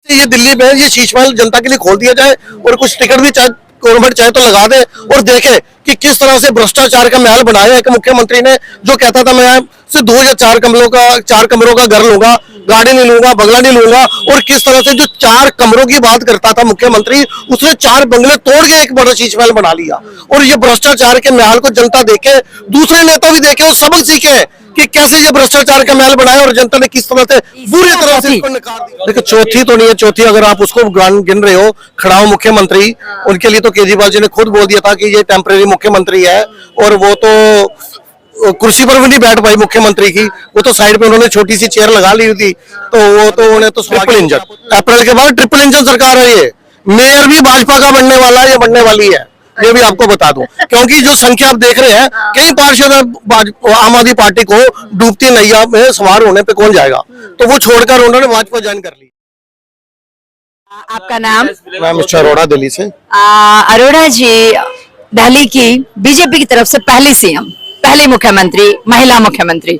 ये दिल्ली में ये शीश महल जनता के लिए खोल दिया जाए और कुछ टिकट भी चाहे गवर्नमेंट चाहे तो लगा दे और देखे कि किस तरह से भ्रष्टाचार का महल बनाया है कि मुख्यमंत्री ने जो कहता था मैं सिर्फ 2 या 4 कमरों का घर लूंगा, गाड़ी नहीं लूंगा, बंगला नहीं लूंगा, और किस तरह से जो 4 कमरों की बात करता था मुख्यमंत्री, उसने 4 बंगले तोड़ के एक बड़ा शीश महल बना लिया। और ये भ्रष्टाचार के महल को जनता देखे, दूसरे नेता भी देखे और सबक सीखे कि कैसे ये भ्रष्टाचार का महल बनाया और जनता ने किस तरह से बुरी तरह से इसको नकार दिया। देखो चौथी तो नहीं है, चौथी अगर आप उसको गिन रहे हो, खड़ाऊ मुख्यमंत्री, उनके लिए तो केजरीवाल जी ने खुद बोल दिया था कि ये टेम्परेरी मुख्यमंत्री है और वो तो कुर्सी पर भी नहीं बैठ पाई मुख्यमंत्री की, वो तो साइड पे उन्होंने छोटी सी चेयर लगा ली थी, तो वो तो उन्हें तो ट्रिपल इंजन अप्रैल के बाद ट्रिपल इंजन सरकार है। ये मेयर भी भाजपा का बनने वाला है, ये बनने वाली है, ये भी आपको बता दूं, क्योंकि जो संख्या आप देख रहे हैं कई पार्षद आम आदमी पार्टी को डूबती नैया में सवार होने पे कौन जाएगा, तो वो छोड़कर उन्होंने भाजपा ज्वाइन कर ली। आपका नाम? मैं मिस्टर अरोड़ा, दिल्ली से। अरोड़ा जी, दिल्ली की बीजेपी की तरफ से पहली सीएम, पहली मुख्यमंत्री, महिला मुख्यमंत्री,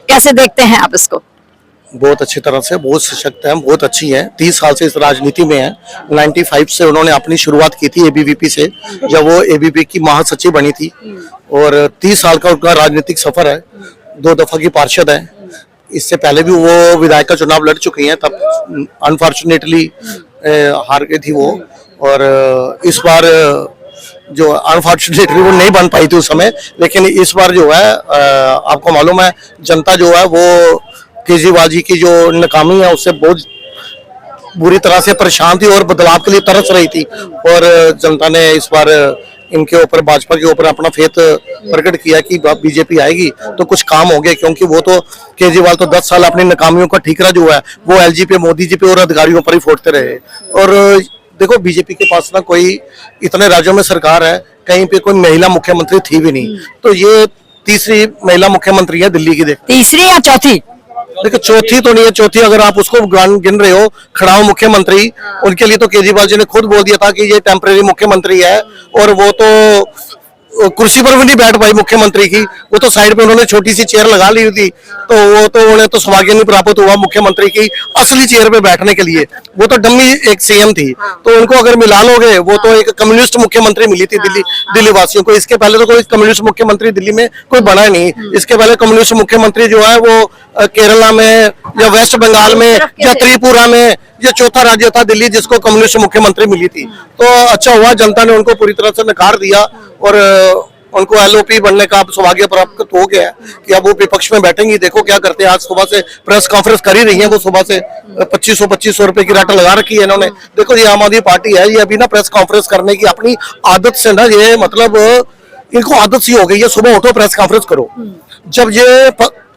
कैसे देखते हैं आप इसको? बहुत अच्छी तरह से, बहुत सशक्त है, बहुत अच्छी है, 30 साल से इस राजनीति में है। 95 से उन्होंने अपनी शुरुआत की थी एबीवीपी से, जब वो एबीवीपी की महासचिव बनी थी, और 30 साल का उनका राजनीतिक सफर है। 2 दफा की पार्षद है, इससे पहले भी वो विधायक का चुनाव लड़ चुकी हैं, तब अनफॉर्चुनेटली हार गई थी वो, और इस बार जो अनफॉर्चुनेटली वो नहीं बन पाई थी उस समय, लेकिन इस बार जो है आपको मालूम है जनता जो है वो केजरीवाल जी की जो नाकामी है उससे बहुत बुरी तरह से परेशान थी और बदलाव के लिए तरस रही थी, और जनता ने इस बार इनके ऊपर, भाजपा के ऊपर अपना फेथ प्रकट किया कि बीजेपी आएगी तो कुछ काम हो गया, क्योंकि वो तो केजरीवाल तो 10 साल अपनी नाकामियों का ठीकरा जो है वो एलजी पे, मोदी जी पे और अधिकारियों पर ही फोड़ते रहे। और देखो बीजेपी के पास ना कोई, इतने राज्यों में सरकार है, कहीं पे कोई महिला मुख्यमंत्री थी भी नहीं, तो ये तीसरी महिला मुख्यमंत्री है दिल्ली की। तीसरी या चौथी? देखो चौथी तो नहीं है, चौथी अगर आप उसको गिन रहे हो, खड़ाऊ मुख्यमंत्री, उनके लिए तो केजरीवाल जी ने खुद बोल दिया था कि ये टेम्परेरी मुख्यमंत्री है, और वो तो कुर्सी पर भी नहीं बैठ पाई मुख्यमंत्री की, वो तो साइड पे उन्होंने छोटी सी चेयर लगा ली थी, तो वो तो उन्हें तो सौभाग्य नहीं प्राप्त हुआ मुख्यमंत्री की असली चेयर पे बैठने के लिए, वो तो डम्मी एक सीएम थी। तो उनको अगर मिला लोगे, वो तो एक कम्युनिस्ट मुख्यमंत्री मिली थी दिल्ली वासियों को। इसके पहले तो कोई कम्युनिस्ट मुख्यमंत्री दिल्ली में कोई बना नहीं, इसके पहले कम्युनिस्ट मुख्यमंत्री जो है वो केरला में या वेस्ट बंगाल में या त्रिपुरा में, ये चौथा राज्य था दिल्ली जिसको कम्युनिस्ट मुख्यमंत्री मिली थी। तो अच्छा हुआ जनता ने उनको पूरी तरह से नकार दिया और उनको एलओपी बनने का सौभाग्य प्राप्त हो गया है कि अब वो विपक्ष में बैठेंगी। देखो क्या करते हैं, आज सुबह से प्रेस कॉन्फ्रेंस कर ही रही है, वो सुबह से 2500 रुपए की रट लगा रखी है इन्होंने। देखो ये आम आदमी पार्टी है, ये अभी ना प्रेस कॉन्फ्रेंस करने की अपनी आदत से ना, ये मतलब इनको आदत सी हो गई है, सुबह उठो प्रेस कॉन्फ्रेंस करो। जब ये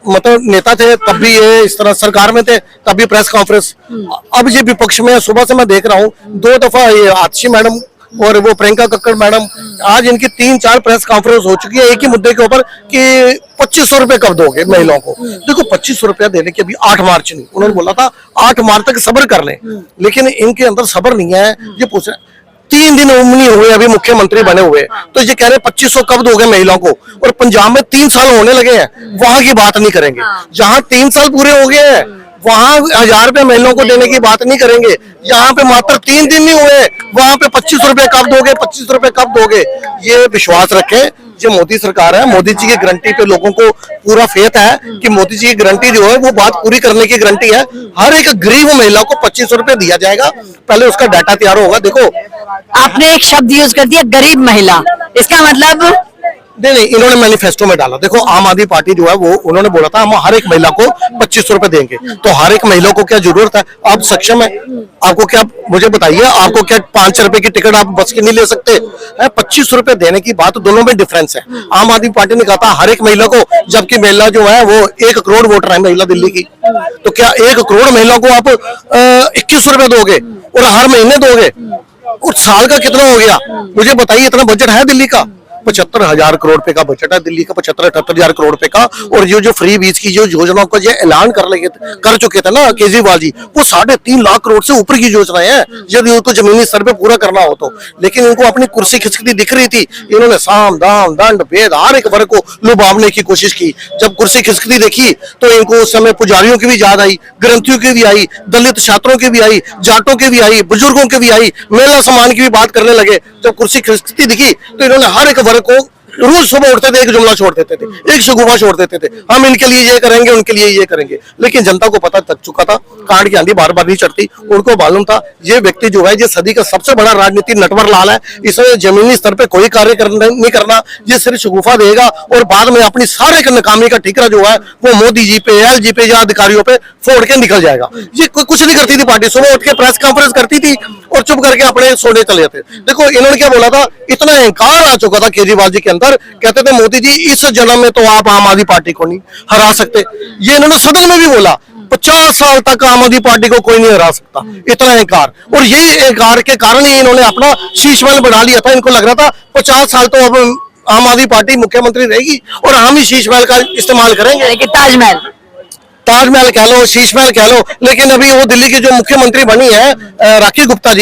मतलब नेता थे तब भी ये इस तरह, सरकार में थे तब भी प्रेस कॉन्फ्रेंस, अब ये विपक्ष में। सुबह से मैं देख रहा हूँ 2 दफा ये आतिशी मैडम और वो प्रियंका कक्कड़ मैडम, आज इनकी 3-4 प्रेस कॉन्फ्रेंस हो चुकी है एक ही मुद्दे के ऊपर कि 2500 रुपए कब दोगे महिलाओं को। देखो 2500 रुपया देने के अभी 8 मार्च नहीं, उन्होंने बोला था 8 मार्च तक सब्र कर लें, लेकिन इनके अंदर सब्र नहीं है। ये पूछ रहे 3 दिन नहीं हुए अभी मुख्यमंत्री बने हुए, तो ये कह रहे 2500 कब दोगे महिलाओं को, और पंजाब में 3 साल होने लगे हैं, वहां की बात नहीं करेंगे। जहां 3 साल पूरे हो गए हैं वहां 1000 रुपए महिलाओं को देने की बात नहीं करेंगे। यहाँ पे मात्र 3 दिन नहीं हुए, वहां पे 2500 रुपए कब दोगे, 2500 रुपए कब दोगे। ये विश्वास रखें, ये मोदी सरकार है, मोदी जी की गारंटी पे लोगों को पूरा फेथ है कि मोदी जी की गारंटी जो है वो बात पूरी करने की गारंटी है। हर एक गरीब महिला को 2500 रुपए दिया जाएगा, पहले उसका डाटा तैयार होगा। देखो आपने एक शब्द यूज कर दिया, गरीब महिला, इसका मतलब? नहीं, इन्होंने मैनिफेस्टो में डाला। देखो आम आदमी पार्टी जो है वो उन्होंने बोला था हम हर एक महिला को 2500 रुपए देंगे, तो हर एक महिला को क्या जरूरत है, आप सक्षम है, आपको क्या, मुझे बताइए, आपको क्या 5 रुपए की टिकट आप बस की नहीं ले सकते? 2500 रुपए देने की बात, दोनों में डिफरेंस है। आम आदमी पार्टी ने कहा था हर एक महिला को, जबकि महिला जो है वो 1 करोड़ वोटर है महिला दिल्ली की, तो क्या 1 करोड़ महिला को आप 2100 रुपए दोगे और हर महीने दोगे, और साल का कितना हो गया मुझे बताइए? इतना बजट है दिल्ली का? 75,000 करोड़ रुपए का बजट है दिल्ली का, 75-78,000 करोड़ रुपए का। और ये जो फ्री बीज की जो योजनाओं का जो ऐलान कर चुके थे ना केजरीवाल जी, वो 3.5 लाख करोड़ से ऊपर की योजनाएं हैं यदि उनको जमीनी स्तर पे पूरा करना हो तो। लेकिन इनको अपनी कुर्सी खिसकती दिख रही थी, इन्होंने साम दाम दंड भेद हर एक वर्ग को लुभावने की कोशिश की। जब कुर्सी खिसकती देखी तो इनको उस समय पुजारियों की भी याद आई, ग्रंथियों की भी आई, दलित छात्रों की भी आई, जाटों की भी आई, बुजुर्गों की भी आई, महिला सम्मान की भी बात करने लगे। जब कुर्सी खिसकती दिखी तो इन्होंने हर एक वर्ग को, रोज सुबह उठते थे एक जुमला छोड़ देते थे, एक शगुफा छोड़ देते थे, हम इनके लिए ये करेंगे, उनके लिए ये करेंगे। लेकिन जनता को पता चल चुका था, कांड की आंधी बार बार नहीं चढ़ती। उनको मालूम था ये व्यक्ति जो है ये सदी का सबसे बड़ा राजनीति नटवर लाल है, इसमें जमीनी स्तर पे कोई कार्य नहीं करना, ये सिर्फ शगुफा देगा और बाद में अपनी सारे नाकामी का ठीकरा जो है वो मोदी जी पे, एलजी पे या अधिकारियों पे फोड़ के निकल जाएगा। ये कुछ नहीं करती थी पार्टी, सुबह उठ के प्रेस कॉन्फ्रेंस करती थी और चुप करके अपने सोने चले जाते। देखो इन्होंने क्या बोला था, इतना अहंकार आ चुका था केजरीवाल जी के अंदर, कहते थे मोदी जी इस जन्म में तो आप आम आदमी पार्टी को नहीं हरा सकते। ये इन्होंने सदन में भी बोला, 50 साल तक आम आदमी पार्टी को कोई नहीं हरा सकता, इतना अहंकार। और ये अहंकार के कारण ही इन्होंने अपना शीश महल बना लिया था। इनको लग रहा था 50 साल तो अब आम आदमी पार्टी मुख्यमंत्री रहेगी और हम ही शीश महल का इस्तेमाल करेंगे। ताजमहल कह लो, शीश महल कह लो। लेकिन अभी वो दिल्ली की जो मुख्यमंत्री बनी है रेखा गुप्ता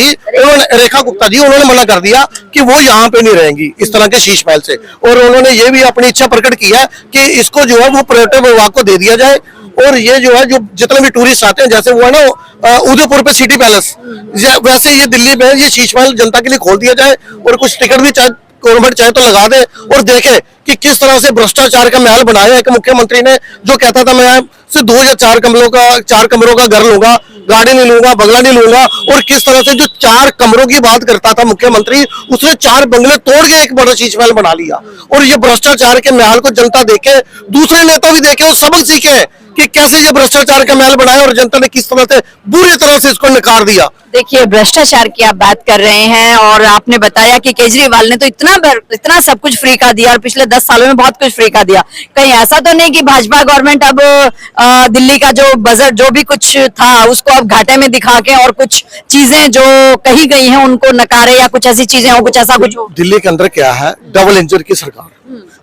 जी, उन्होंने मना कर दिया कि वो यहाँ पे नहीं रहेंगी इस तरह के शीश महल से। और उन्होंने ये भी अपनी इच्छा प्रकट की है कि इसको जो है वो पर्यटन विभाग को दे दिया जाए। और ये जो है जो जितने भी टूरिस्ट आते हैं, जैसे वो है ना उदयपुर पे सिटी पैलेस, वैसे ये दिल्ली में ये शीश महल जनता के लिए खोल दिया जाए और कुछ टिकट भी गवर्नमेंट चाहे तो लगा दे और देखे कि किस तरह से भ्रष्टाचार का महल बनाया एक मुख्यमंत्री ने, जो कहता था मैं सिर्फ 2 या 4 कमरों का घर लूंगा, गाड़ी नहीं लूंगा, बंगला नहीं लूंगा। और किस तरह से जो 4 कमरों की बात करता था मुख्यमंत्री, उसने 4 बंगले तोड़ के एक बड़ा शीश महल बना लिया। और ये भ्रष्टाचार के महल को जनता देखे, दूसरे नेता भी देखे और सबक सीखे कि कैसे ये भ्रष्टाचार का महल बनाया और जनता ने किस तरह से बुरी तरह से इसको नकार दिया। देखिए भ्रष्टाचार की आप बात कर रहे हैं और आपने बताया कि केजरीवाल ने तो इतना सब कुछ फ्री का दिया और पिछले 10 सालों में बहुत कुछ फ्री का दिया। कहीं ऐसा तो नहीं कि भाजपा गवर्नमेंट अब दिल्ली का जो बजट जो भी कुछ था उसको अब घाटे में दिखा के और कुछ चीजें जो कही गई हैं उनको नकारे या कुछ ऐसी चीजें हो, कुछ ऐसा कुछ हो? दिल्ली के अंदर क्या है, डबल इंजन की सरकार,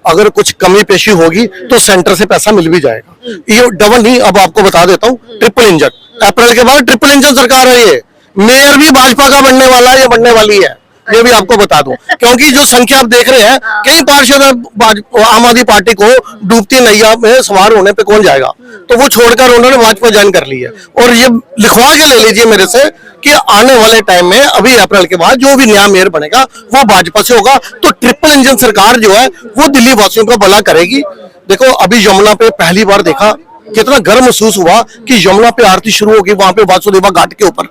अगर कुछ कमी पेशी होगी तो सेंटर से पैसा मिल भी जाएगा। ये डबल नहीं, अब आपको बता देता हूँ, ट्रिपल इंजन। अप्रैल के बाद ट्रिपल इंजन सरकार है। ये मेयर भी भाजपा का बनने वाला है या बनने वाली है, ये भी आपको बता दूं। क्योंकि जो संख्या आप देख रहे हैं, कई पार्षद आम आदमी पार्टी को डूबती नैया में सवार होने पे कौन जाएगा, तो वो छोड़कर उन्होंने भाजपा ज्वाइन कर ली है। और ये लिखवा के ले लीजिए मेरे से कि आने वाले टाइम में अभी अप्रैल के बाद जो भी नया मेयर बनेगा वो भाजपा से होगा। तो ट्रिपल इंजन सरकार जो है वो दिल्ली वासियों का भला करेगी। देखो अभी यमुना पे पहली बार देखा कितना गर्व महसूस हुआ कि यमुना पे आरती शुरू होगी, वहां पे वासुदेवा घाट के ऊपर।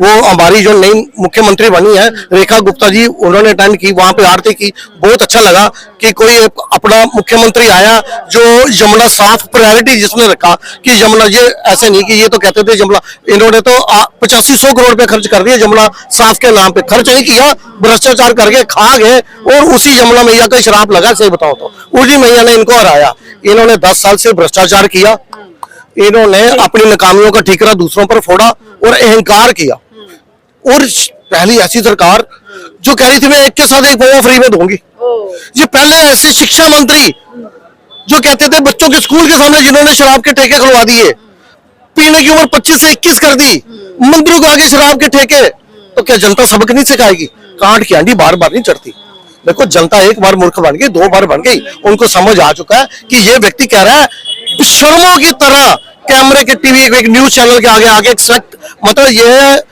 वो हमारी जो नई मुख्यमंत्री बनी है रेखा गुप्ता जी, उन्होंने अटेंड की, वहां पे आरती की। बहुत अच्छा लगा कि कोई अपना मुख्यमंत्री आया जो यमुना साफ प्रायोरिटी जिसने रखा कि यमुना, ये ऐसे नहीं कि ये तो कहते थे यमुना, इन्होंने तो 8500 करोड़ रुपए खर्च कर दिए यमुना साफ के नाम पे। खर्च नहीं किया, भ्रष्टाचार करके खा गए और उसी यमुना मैया का श्राप लगा। सही बताओ तो उसी मैया ने इनको हराया। इन्होंने 10 साल से भ्रष्टाचार किया, इन्होंने अपनी नाकामियों का ठीकरा दूसरों पर फोड़ा और अहंकार किया। और पहली ऐसी सरकार जो कह रही थी मैं एक के साथ एक पौवा फ्री में दूंगी। ये पहले ऐसे शिक्षा मंत्री जो कहते थे बच्चों के स्कूल के सामने जिन्होंने शराब के ठेके खुलवा दिए, पीने की उम्र 25 से 21 कर दी, मंदिरों को आगे शराब के ठेके, तो क्या जनता सबक नहीं सिखाएगी? कांट की आंधी बार बार नहीं चढ़ती। देखो जनता एक बार मूर्ख बन गई, 2 बार बन गई, उनको समझ आ चुका है कि ये व्यक्ति कह रहा है शर्मों की तरह कैमरे के टीवी एक न्यूज चैनल के आगे एक सख्त, मतलब ये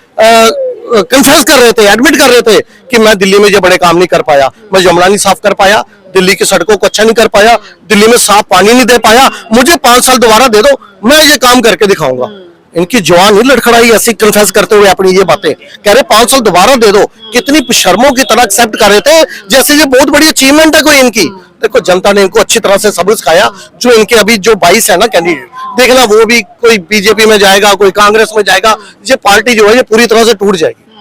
कन्फेस कर रहे थे, एडमिट कर रहे थे कि मैं दिल्ली में ये बड़े काम नहीं कर पाया, मैं यमुना नहीं साफ कर पाया, दिल्ली की सड़कों को अच्छा नहीं कर पाया, दिल्ली में साफ पानी नहीं दे पाया, मुझे 5 साल दोबारा दे दो, मैं ये काम करके दिखाऊंगा। इनकी जवान ही लड़खड़ाई ऐसी कन्फेस करते हुए अपनी ये बातें कह रहे 5 साल दोबारा दे दो। कितनी शर्मों की तरह एक्सेप्ट कर रहे थे जैसे ये बहुत बड़ी अचीवमेंट है कोई इनकी। देखो जनता ने इनको अच्छी तरह से सबक सिखाया। जो इनके अभी जो 22 है ना कैंडिडेट, देखना वो भी कोई बीजेपी में जाएगा, कोई कांग्रेस में जाएगा, ये पार्टी जो है ये पूरी तरह से टूट जाएगी।